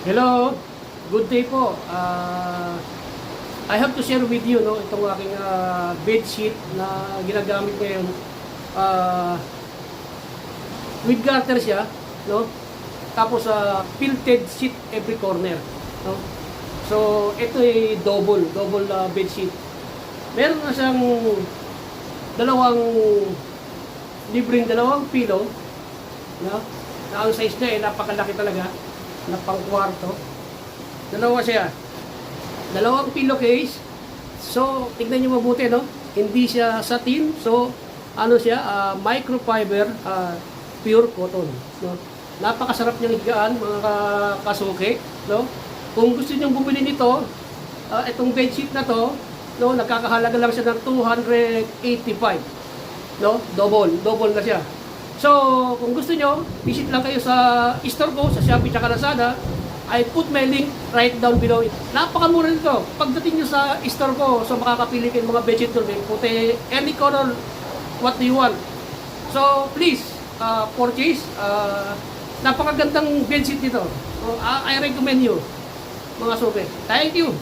Hello, good day po. I have to share with you itong aking bed sheet na ginagamit ngayon. With garter siya, no? Tapos quilted sheet every corner, no? So ito ay double bed sheet. Meron na siyang libreng dalawang pillow, no? Na ang size niya ay napakalaki talaga, na pang kwarto. Dalawa siya. Dalawang pillowcase. So, tignan nyo mabuti, no? Hindi siya satin. So, ano siya? Microfiber, pure cotton. No? Napakasarap niyang higaan, mga kasuki. No? Kung gusto niyo bumili nito, itong bedsheet na to, no, nagkakahalaga lang siya ng 285. No? Double na siya. So, kung gusto nyo, visit lang kayo sa store ko, sa Shopee at Lazada. I put my link right down below. Napakamura nito. Pagdating nyo sa store ko, so makakapili kayo mga bedsheet doon. May puti, any color, what do you want. So, please, purchase. Napakagandang bedsheet nito. So, I recommend you, mga suki. Thank you.